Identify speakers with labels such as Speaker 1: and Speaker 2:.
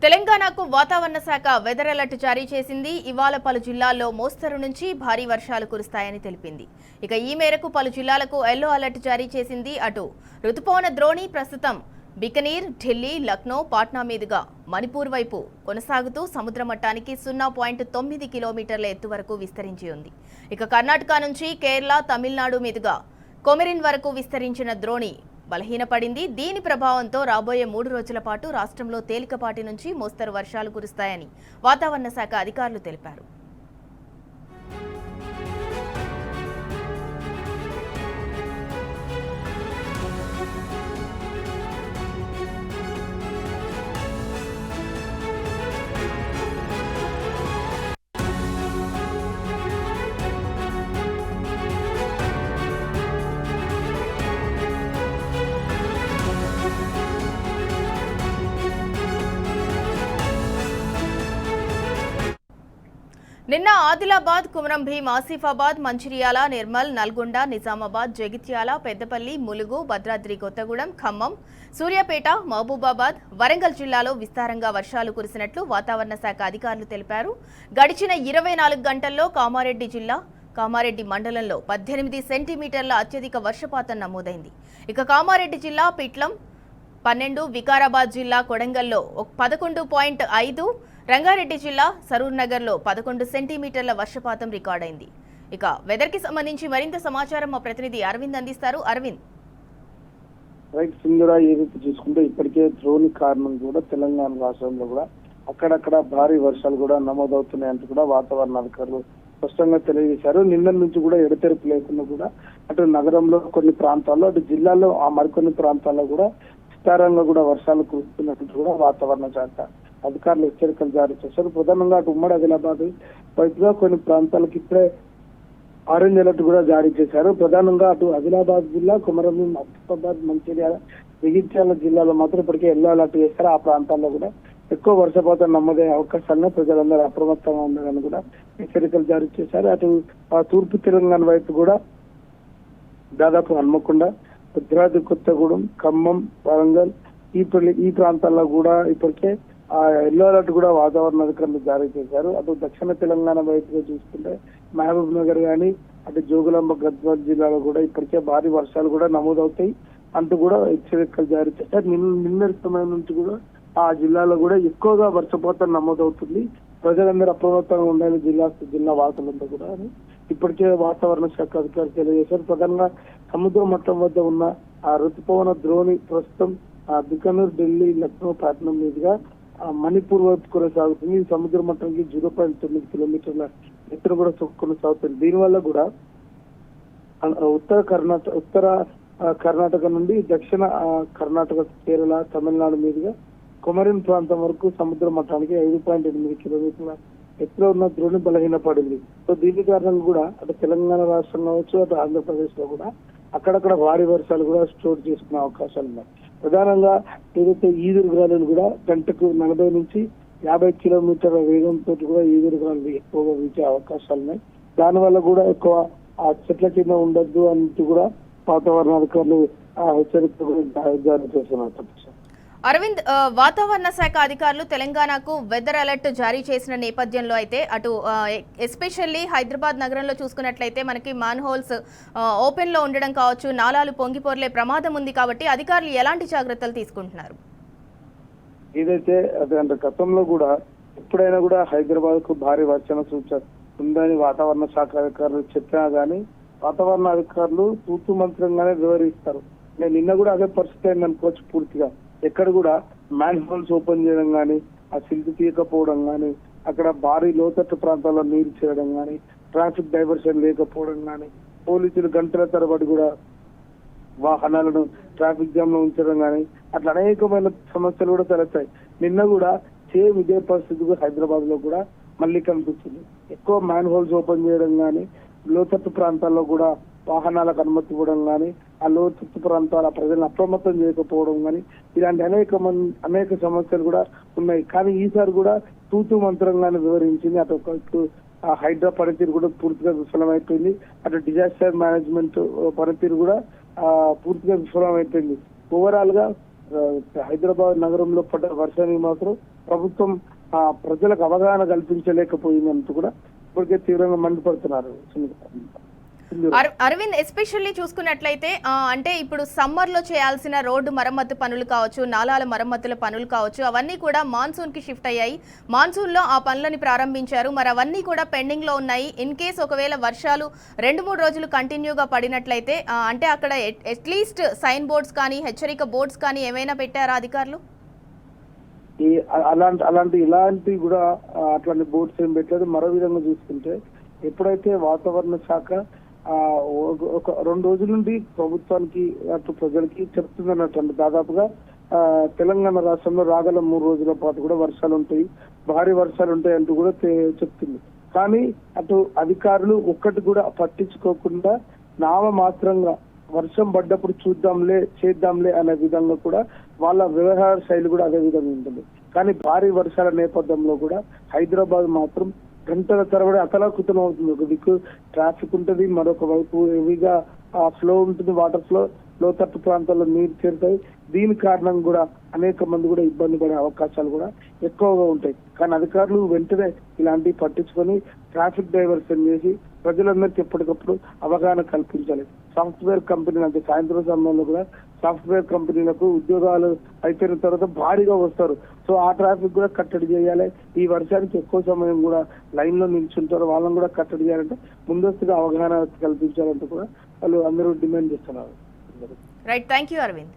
Speaker 1: తెలంగాణకు వాతావరణ శాఖ వెదర్ అలర్ట్ జారీ చేసింది. ఇవాళ పలు జిల్లాల్లో మోస్తరు నుంచి భారీ వర్షాలు కురుస్తాయని తెలిపింది. ఇక ఈ మేరకు పలు జిల్లాలకు ఎల్లో అలర్ట్ జారీ చేసింది. అటు రుతుపవన ద్రోణి ప్రస్తుతం బికనీర్, ఢిల్లీ, లక్నో, పాట్నా మీదుగా మణిపూర్ వైపు కొనసాగుతూ సముద్ర మట్టానికి 0.9 కిలోమీటర్ల ఎత్తు వరకు విస్తరించి ఉంది. ఇక కర్ణాటక నుంచి కేరళ, తమిళనాడు మీదుగా కొమెరిన్ వరకు విస్తరించిన ద్రోణి బలహీనపడింది. దీని ప్రభావంతో రాబోయే 3 రోజుల పాటు రాష్ట్రంలో తేలికపాటి నుంచి మోస్తరు వర్షాలు కురుస్తాయని వాతావరణ శాఖ అధికారులు తెలిపారు. నిన్న ఆదిలాబాద్, కుమరం భీం, ఆసిఫాబాద్, మంచిర్యాల, నిర్మల్, నల్గొండ, నిజామాబాద్, జగిత్యాల, పెద్దపల్లి, ములుగు, భద్రాద్రి కొత్తగూడెం, ఖమ్మం, సూర్యాపేట, మహబూబాబాద్, వరంగల్ జిల్లాలో విస్తారంగా వర్షాలు కురిసినట్లు వాతావరణ శాఖ అధికారులు తెలిపారు. గడిచిన 24 గంటల్లో కామారెడ్డి మండలంలో 18 సెంటీమీటర్ల అత్యధిక వర్షపాతం నమోదైంది. ఇక కామారెడ్డి జిల్లా పిట్లం 12, వికారాబాద్ జిల్లా కొడంగల్లో 11.5, రంగారెడ్డి జిల్లా సరూర్ నగర్లో 11 సెంటీమీటర్ల వర్షపాతం రికార్డైంది. ఇక వెదర్ కి సంబంధించి మరింత సమాచారం మా ప్రతినిధి అరవింద్ అందిస్తారు. అరవింద్,
Speaker 2: రైట్ సింధురా, ఏదైతే చూసుకుంటే ఇప్పటికే ద్రోణి కారణం కూడా తెలంగాణ రాష్ట్రంలో కూడా అక్కడక్కడ భారీ వర్షాలు కూడా నమోదవుతున్నాయంటూ కూడా వాతావరణ అధికారులు స్పష్టంగా తెలియజేశారు. నిన్న నుంచి కూడా ఎడతెరిపి లేకుండా కూడా అటు నగరంలో కొన్ని ప్రాంతాల్లో, అటు జిల్లాలో ఆ మరికొన్ని ప్రాంతాల్లో కూడా విస్తారంగా కూడా వర్షాలు కురుస్తున్నట్టు కూడా వాతావరణ శాఖ అధికారులు హెచ్చరికలు జారీ చేశారు. ప్రధానంగా అటు ఉమ్మడి ఆదిలాబాద్ వైపుగా కొన్ని ప్రాంతాలకు ఇప్పుడే ఆరెంజ్ అలర్ట్ కూడా జారీ చేశారు. ప్రధానంగా అటు ఆదిలాబాద్ జిల్లా, కొమరంభీం, ఆసిఫాబాద్, మంచిర్యాల, జగిత్యాల జిల్లాలో మాత్రం ఇప్పటికే ఎల్లో అలర్ట్ చేశారు. ఆ ప్రాంతాల్లో కూడా ఎక్కువ వర్షపాతం నమోదయ్యే అవకాశాలను ప్రజలందరూ అప్రమత్తంగా ఉండాలని కూడా హెచ్చరికలు జారీ చేశారు. అటు తూర్పు తెలంగాణ వైపు కూడా దాదాపు హన్మకొండ, భద్రాద్రి కొత్తగూడెం, ఖమ్మం, వరంగల్ ఈ ప్రాంతాల్లో కూడా ఇప్పటికే ఆ ఎల్లో అలర్ట్ కూడా వాతావరణ అధికారులు జారీ చేశారు. అటు దక్షిణ తెలంగాణ వైపుగా చూసుకుంటే మహబూబ్ నగర్ కానీ, అటు జోగులాంబ, గద్వాల్ జిల్లాలో కూడా ఇప్పటికే భారీ వర్షాలు కూడా నమోదవుతాయి అంటూ కూడా హెచ్చరికలు జారీ చేశారు. నిన్నటి సమయం నుంచి కూడా ఆ జిల్లాలో కూడా ఎక్కువగా వర్షపాతం నమోదవుతుంది. ప్రజలందరూ అప్రమత్తంగా ఉండాలి జిల్లా వాసులంతా కూడా అని ఇప్పటికే వాతావరణ శాఖ అధికారులు తెలియజేశారు. ప్రధానంగా సముద్ర మట్టం వద్ద ఉన్న ఆ రుతుపవన ద్రోణి ప్రస్తుతం బికనూర్, ఢిల్లీ, లక్నో, పాట్నా మీదుగా మణిపూర్ వైపు కొనసాగుతుంది. సముద్ర మట్టానికి 0.9 కిలోమీటర్ల ఎత్తున కూడా కొనసాగుతుంది. దీనివల్ల కూడా ఉత్తర కర్ణాటక నుండి దక్షిణ కర్ణాటక, కేరళ, తమిళనాడు మీదుగా కొమరిన్ ప్రాంతం వరకు సముద్ర మట్టానికి 5.8 కిలోమీటర్ల ఎత్తులో ఉన్న ద్రోణి బలహీనపడింది. సో దీని కారణంగా కూడా అటు తెలంగాణ రాష్ట్రం కావచ్చు, అటు ఆంధ్రప్రదేశ్ లో కూడా అక్కడక్కడ భారీ వర్షాలు కూడా స్టోర్ చేసుకునే అవకాశాలు ఉన్నాయి. ప్రధానంగా ఏదైతే ఈదురుగాలులు కూడా గంటకు 40 నుంచి 50 కిలోమీటర్ల వేగంతో కూడా ఈదురుగాలు ఎక్కువగా వీచే అవకాశాలు ఉన్నాయి. దానివల్ల కూడా ఎక్కువ ఆ చెట్ల కింద ఉండొద్దు అంటూ కూడా వాతావరణ అధికారులు హెచ్చరికలు జారీ చేస్తున్నారు.
Speaker 1: అరవింద్, వాతావరణ శాఖ అధికారులు తెలంగాణకు వెదర్ అలర్ట్ జారీ చేసిన నేపథ్యంలో అయితే అటు ఎస్పెషల్లీ హైదరాబాద్ నగరంలో చూసుకున్నట్లయితే మనకి మాన్ హోల్స్ ఓపెన్ లో ఉండడం కావచ్చు, నాలాలు పొంగిపోర్లే ప్రమాదం ఉంది కాబట్టి అధికారులు ఎలాంటి జాగ్రత్తలు తీసుకుంటున్నారు?
Speaker 2: ఏదైతే అదే గతంలో కూడా ఎప్పుడైనా కూడా హైదరాబాద్ కు భారీ వర్షం సూచన ఉందని వాతావరణ శాఖ అధికారులు చెప్పినా గానీ వాతావరణ అధికారులు తూతు మంత్రంగానే వివరిస్తారు. నిన్న కూడా అదే పరిస్థితి అయింది అనుకోవచ్చు. పూర్తిగా ఎక్కడ కూడా మ్యాన్ హోల్స్ ఓపెన్ చేయడం కానీ, ఆ సిల్క్ తీయకపోవడం కానీ, అక్కడ భారీ లోతట్టు ప్రాంతాల్లో నీరు చేయడం కానీ, ట్రాఫిక్ డైవర్షన్ లేకపోవడం కానీ, పోలీసులు గంటల తరబడి కూడా వాహనాలను ట్రాఫిక్ జామ్ లో ఉంచడం కానీ, అట్లా అనేకమైన సమస్యలు కూడా తలెత్తాయి. నిన్న కూడా సేమ్ ఇదే పరిస్థితి హైదరాబాద్ లో కూడా మళ్ళీ కనిపిస్తుంది. ఎక్కువ మ్యాన్ హోల్స్ ఓపెన్ చేయడం కానీ, లోతట్టు ప్రాంతాల్లో కూడా వాహనాలకు అనుమతి ఇవ్వడం కానీ, ఆ లోతట్టు ప్రాంతాల ప్రజలను అప్రమత్తం చేయకపోవడం కానీ, ఇలాంటి అనేక సమస్యలు కూడా ఉన్నాయి. కానీ ఈసారి కూడా తూతు మంత్రంగానే వివరించింది. అటు హైడ్రా పనితీరు కూడా పూర్తిగా విఫలమైపోయింది. అటు డిజాస్టర్ మేనేజ్మెంట్ పనితీరు కూడా పూర్తిగా విఫలమైపోయింది. ఓవరాల్ గా హైదరాబాద్ నగరంలో పడ్డ వర్షానికి మాత్రం ప్రభుత్వం ప్రజలకు అవగాహన కల్పించలేకపోయిందంటూ కూడా ఇప్పటికే తీవ్రంగా మండిపడుతున్నారు.
Speaker 1: అరవింద్, ఎస్పెషల్లీ చూసుకున్నట్లయితే అంటే ఇప్పుడు సమ్మర్ లో చేయాల్సిన రోడ్డు మరమ్మతు పనులు కావచ్చు, నాలాల మరమ్మతుల పనులు కావచ్చు, అవన్నీ కూడా మాన్సూన్ కి షిఫ్ట్ అయ్యాయి. మాన్సూన్ లో ఆ పనులని ప్రారంభించారు, మరి అవన్నీ కూడా పెండింగ్ లో ఉన్నాయి. ఇన్ కేస్ ఒకవేళ వర్షాలు 2-3 రోజులు కంటిన్యూగా పడినట్లయితే అంటే అక్కడ అట్లీస్ట్ సైన్ బోర్డ్స్ కానీ హెచ్చరిక బోర్డ్స్ కానీ ఏమైనా పెట్టారా అధికారులు?
Speaker 2: ఇలాంటి కూడా అట్లాంటి బోర్డ్స్ ఏం పెట్టలేదు. మరో విధంగా చూసుకుంటే ఎప్పుడైతే వాతావరణ శాఖ ఒక 2 రోజుల నుండి ప్రభుత్వానికి అటు ప్రజలకి చెప్తుందన్నట్టు, దాదాపుగా తెలంగాణ రాష్ట్రంలో రాగల 3 రోజుల పాటు కూడా వర్షాలు ఉంటాయి, భారీ వర్షాలు ఉంటాయి అంటూ కూడా చెప్తుంది. కానీ అటు అధికారులు ఒక్కటి కూడా పట్టించుకోకుండా నామమాత్రంగా వర్షం పడ్డప్పుడు చూద్దాంలే చేద్దాంలే అనే విధంగా కూడా వాళ్ళ వ్యవహార శైలి కూడా అదే విధంగా ఉంటుంది. కానీ భారీ వర్షాల నేపథ్యంలో కూడా హైదరాబాద్ మాత్రం గంటల తరబడి అతలాకుతలం అవుతుంది. ఒక దిక్కు ట్రాఫిక్ ఉంటుంది, మరొక వైపు హెవీగా ఫ్లో ఉంటుంది, వాటర్ ఫ్లో, లోతట్టు ప్రాంతాల్లో నీరు చేరుతాయి. దీని కారణంగా కూడా అనేక మంది కూడా ఇబ్బంది పడే అవకాశాలు కూడా ఎక్కువగా ఉంటాయి. కానీ అధికారులు వెంటనే ఇలాంటివి పట్టించుకొని ట్రాఫిక్ డైవర్షన్ చేసి ప్రజలందరికీ ఎప్పటికప్పుడు అవగాహన కల్పించాలి. సాఫ్ట్వేర్ కంపెనీలు అంటే సాయంత్రం సమయంలో కూడా సాఫ్ట్వేర్ కంపెనీలకు ఉద్యోగాలు అయిపోయిన తర్వాత భారీగా వస్తారు. సో ఆ ట్రాఫిక్ కూడా కట్టడి చేయాలి. ఈ వర్షానికి ఎక్కువ సమయం కూడా లైన్ లో నిల్చుంటారు, వాళ్ళని కూడా కట్టడి చేయాలంటే ముందస్తుగా అవగాహన కల్పించాలంటూ కూడా వాళ్ళు అందరూ డిమాండ్ చేస్తున్నారు.
Speaker 1: Right, thank you Arvind.